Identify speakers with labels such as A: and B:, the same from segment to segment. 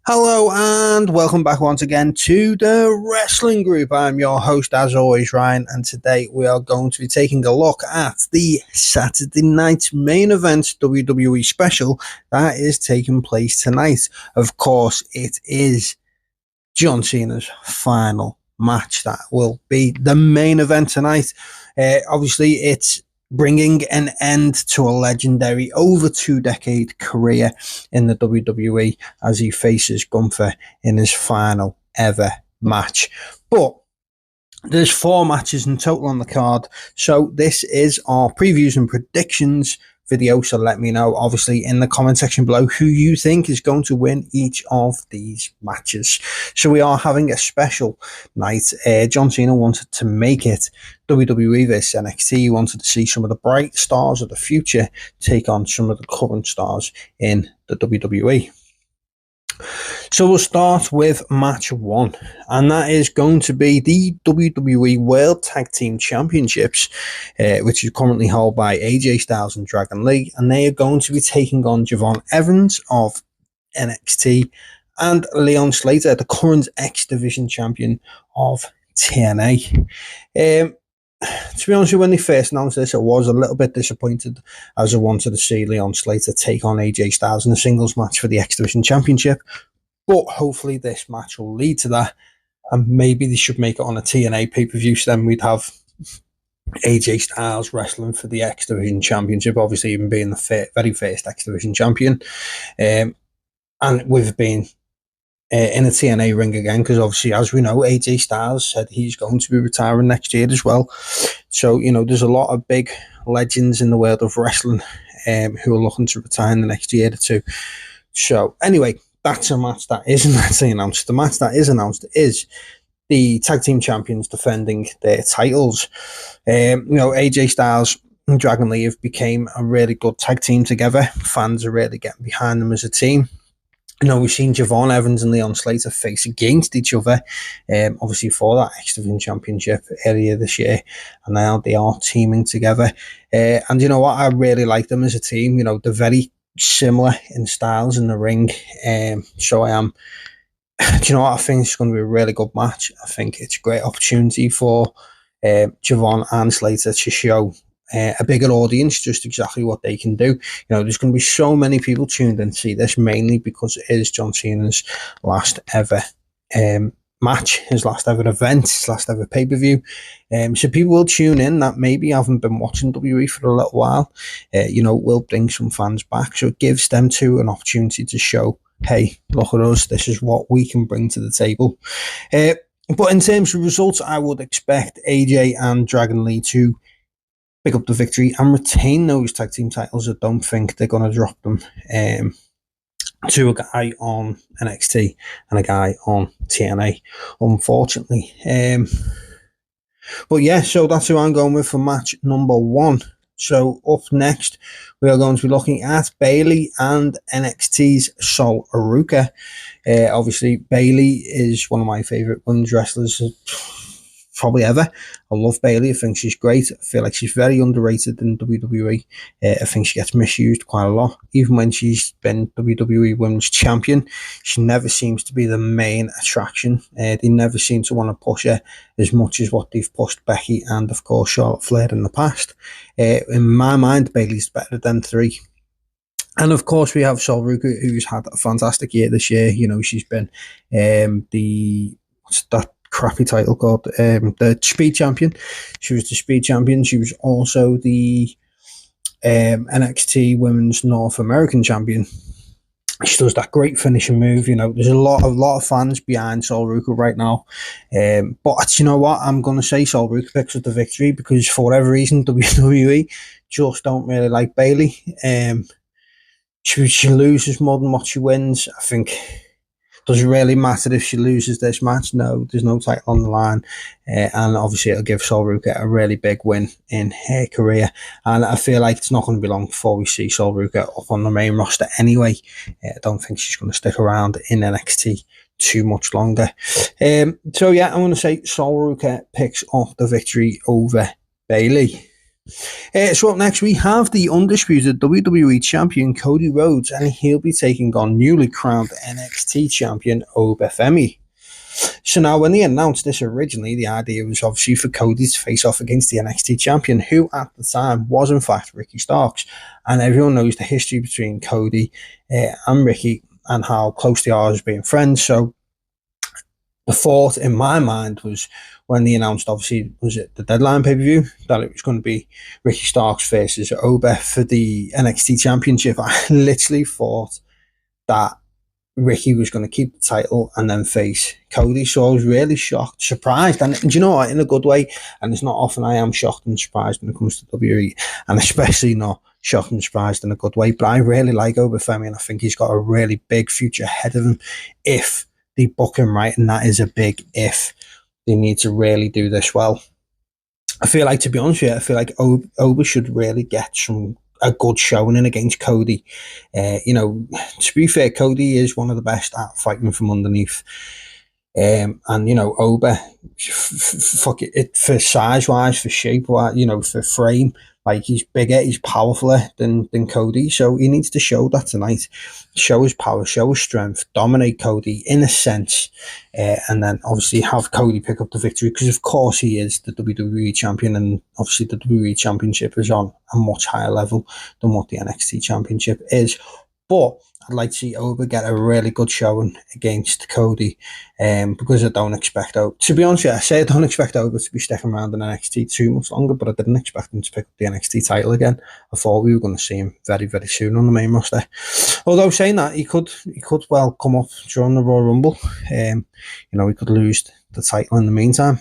A: Hello and welcome back once again to the Wrestling Group. I'm your host, as always, Ryan, and today we are going to be taking a look at the Saturday night main event WWE special that is taking place tonight. Of course, it is John Cena's final match that will be the main event tonight. Obviously, it's bringing an end to a legendary over 2 decade career in the WWE as he faces Gunther in his final ever match. But there's 4 matches in total on the card, so this is our previews and predictions video. So let me know, obviously, in the comment section below who you think is going to win each of these matches. So we are having a special night. John Cena wanted to make it WWE vs NXT. He wanted to see some of the bright stars of the future take on some of the current stars in the WWE. So we'll start with match 1, and that is going to be the WWE World Tag Team Championships, which is currently held by AJ Styles and Dragon Lee, and they are going to be taking on Javon Evans of NXT and Leon Slater, the current X Division champion of TNA. To be honest with you, when they first announced this, I was a little bit disappointed, as I wanted to see Leon Slater take on AJ Styles in a singles match for the X Division Championship. But hopefully this match will lead to that, and maybe they should make it on a TNA pay-per-view, so then we'd have AJ Styles wrestling for the X Division Championship, obviously even being the very first X Division champion. And with being in a TNA ring again, because obviously, as we know, AJ Styles said he's going to be retiring next year as well. So, there's a lot of big legends in the world of wrestling who are looking to retire in the next year or two. So, anyway, that's a match that isn't actually announced. The match that is announced is the tag team champions defending their titles. AJ Styles and Dragon Lee have become a really good tag team together. Fans are really getting behind them as a team. We've seen Javon Evans and Leon Slater face against each other, obviously for that X Division Championship earlier this year, and now they are teaming together. And you know what? I really like them as a team. They're very similar in styles in the ring. So I am. Do you know what? I think it's going to be a really good match. I think it's a great opportunity for Javon and Slater to show a bigger audience just exactly what they can do. There's going to be so many people tuned in to see this, mainly because it is John Cena's last ever match, his last ever event, his last ever pay-per-view. So people will tune in that maybe haven't been watching WWE for a little while. We'll bring some fans back. So it gives them too an opportunity to show, hey, look at us, this is what we can bring to the table. But in terms of results, I would expect AJ and Dragon Lee to pick up the victory and retain those tag team titles. I don't think they're going to drop them to a guy on NXT and a guy on TNA, unfortunately. But yeah, so that's who I'm going with for match number 1. So up next, we are going to be looking at Bayley and NXT's Sol Aruka. Obviously, Bayley is one of my favourite women's wrestlers probably ever. I love Bayley. I think she's great. I feel like she's very underrated in WWE. I think she gets misused quite a lot. Even when she's been WWE Women's Champion, she never seems to be the main attraction. They never seem to want to push her as much as what they've pushed Becky and, of course, Charlotte Flair in the past. In my mind, Bayley's better than 3. And of course, we have Sol Aruka, who's had a fantastic year this year. She's been what's that crappy title called? The Speed Champion. She was the Speed Champion. She was also the NXT Women's North American Champion. She does that great finishing move. There's a lot of fans behind Sol Aruka right now. But you know what? I'm going to say Sol Aruka picks up the victory because for whatever reason, WWE just don't really like Bayley. She loses more than what she wins. I think. Does it really matter if she loses this match? No, there's no title on the line. And obviously it'll give Sol Aruka a really big win in her career. And I feel like it's not going to be long before we see Sol Aruka up on the main roster anyway. I don't think she's going to stick around in NXT too much longer. So yeah, I'm going to say Sol Aruka picks up the victory over Bayley. So up next we have the undisputed WWE Champion Cody Rhodes, and he'll be taking on newly crowned NXT Champion Obafemi. So now when they announced this originally, the idea was obviously for Cody to face off against the NXT Champion, who at the time was in fact Ricky Starks. And everyone knows the history between Cody and Ricky and how close they are as being friends. So the thought in my mind was when they announced, obviously, was it the Deadline pay-per-view, that it was going to be Ricky Starks versus Oba for the NXT Championship. I literally thought that Ricky was going to keep the title and then face Cody. So I was really shocked, surprised, and do you know what, in a good way. And it's not often I am shocked and surprised when it comes to WWE, and especially not shocked and surprised in a good way. But I really like Obafemi, and I think he's got a really big future ahead of him if they book him right, and that is a big if. They need to really do this well. I feel like, to be honest with you, I feel like Oba should really get a good showing in against Cody. To be fair, Cody is one of the best at fighting from underneath. And Oba, fuck it, for size wise, for shape wise, for frame, like he's bigger, he's powerfuler than Cody. So he needs to show that tonight. Show his power, show his strength, dominate Cody in a sense, and then obviously have Cody pick up the victory, because of course he is the WWE champion, and obviously the WWE championship is on a much higher level than what the NXT championship is. But I'd like to see Oba get a really good showing against Cody, because I don't expect Oba, to be honest with you, I say I don't expect Oba to be sticking around in NXT too much longer, but I didn't expect him to pick up the NXT title again. I thought we were going to see him very, very soon on the main roster. Although saying that, he could well come up during the Royal Rumble. He could lose the title in the meantime,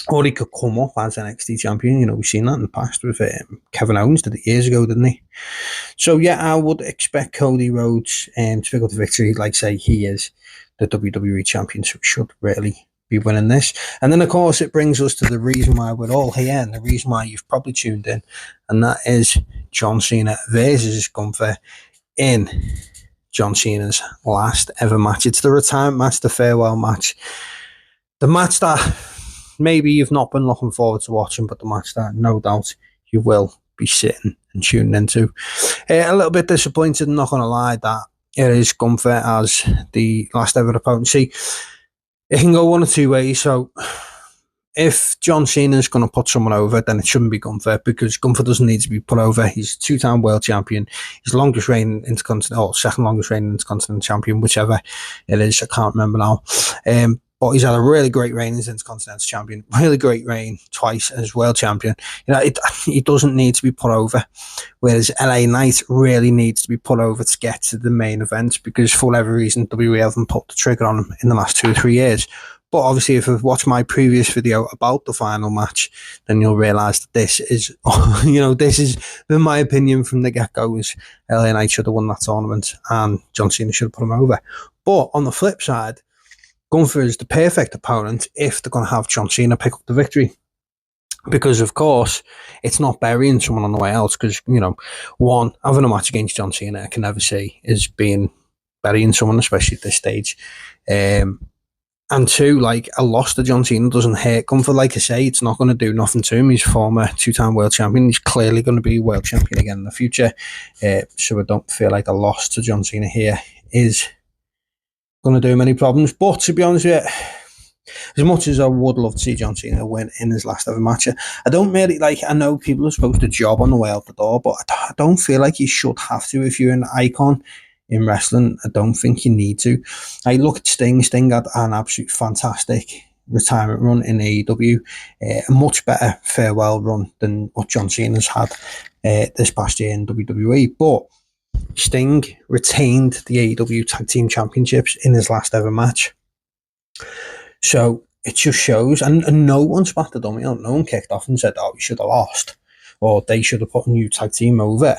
A: or he could come up as NXT champion. We've seen that in the past with Kevin Owens, did it years ago, didn't he? So yeah, I would expect Cody Rhodes to pick up the victory. Like I say, he is the WWE champion, so he should really be winning this. And then of course it brings us to the reason why we're all here, and the reason why you've probably tuned in, and that is John Cena versus Gunther in John Cena's last ever match. It's the retirement match, the farewell match, the match that maybe you've not been looking forward to watching, but the match that no doubt you will be sitting and tuning into. A little bit disappointed, I'm not going to lie, that it is Gunther as the last ever opponent. See, it can go one or two ways. So if John Cena is going to put someone over, then it shouldn't be Gunther, because Gunther doesn't need to be put over. He's a two-time world champion. He's longest reigning Intercontinental, or second longest reigning Intercontinental champion, whichever it is. I can't remember now. But he's had a really great reign as Intercontinental champion, really great reign twice as world champion. He doesn't need to be put over, whereas LA Knight really needs to be put over to get to the main event, because for whatever reason, WWE haven't put the trigger on him in the last 2 or 3 years. But obviously, if you've watched my previous video about the final match, then you'll realise that this is, this is, in my opinion, from the get-go, is LA Knight should have won that tournament and John Cena should have put him over. But on the flip side, Gunther is the perfect opponent if they're going to have John Cena pick up the victory. Because, of course, it's not burying someone on the way out. Because, one, having a match against John Cena, I can never say is being burying someone, especially at this stage. And two, a loss to John Cena doesn't hurt Gunther. Like I say, it's not going to do nothing to him. He's former two-time world champion. He's clearly going to be world champion again in the future. So I don't feel like a loss to John Cena here is going to do him any problems. But to be honest with you, as much as I would love to see John Cena win in his last ever match, I don't really I know people are supposed to job on the way out the door, but I don't feel like you should have to if you're an icon in wrestling. I don't think you need to. I look at Sting. Sting had an absolute fantastic retirement run in AEW, a much better farewell run than what John Cena's had this past year in WWE. But Sting retained the AEW Tag Team Championships in his last ever match. So it just shows, and no one spat the dummy out. No one kicked off and said, oh, you should have lost, or they should have put a new tag team over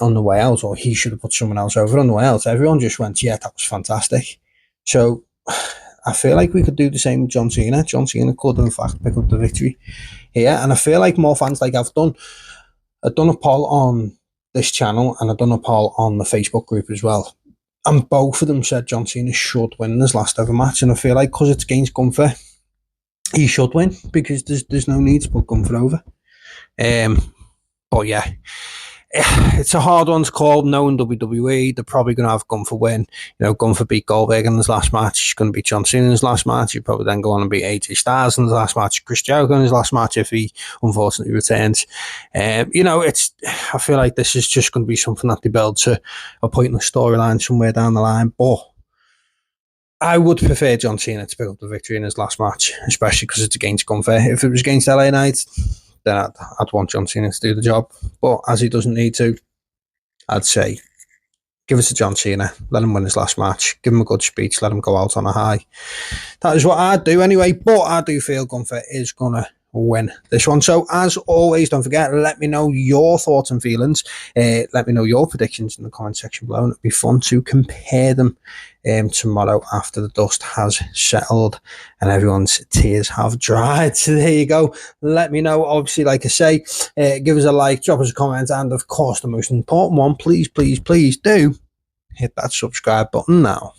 A: on the way out, or he should have put someone else over on the way out. Everyone just went, yeah, that was fantastic. So I feel like we could do the same with John Cena. John Cena could, in fact, pick up the victory here. And I feel like more fans, I've done a poll on this channel, and I've done a poll on the Facebook group as well. And both of them said John Cena should win his last ever match. And I feel because it's against Gunther, he should win, because there's no need to put Gunther over. But yeah, it's a hard one to call. Knowing WWE, they're probably going to have Gunther win. Gunther beat Goldberg in his last match. He's going to beat John Cena in his last match. He'll probably then go on and beat AJ Styles in his last match. Chris Jericho in his last match if he unfortunately returns. I feel like this is just going to be something that they build to a pointless storyline somewhere down the line. But I would prefer John Cena to pick up the victory in his last match, especially because it's against Gunther. If it was against LA Knight, then I'd want John Cena to do the job. But as he doesn't need to, I'd say give it to John Cena. Let him win his last match. Give him a good speech. Let him go out on a high. That is what I'd do anyway. But I do feel Gunther is going to win this one. So as always, don't forget, let me know your thoughts and feelings. Let me know your predictions in the comment section below. And it'll be fun to compare them tomorrow after the dust has settled and everyone's tears have dried. So there you go. Let me know. Obviously, like I say, give us a like, drop us a comment, and of course the most important one, please do hit that subscribe button now.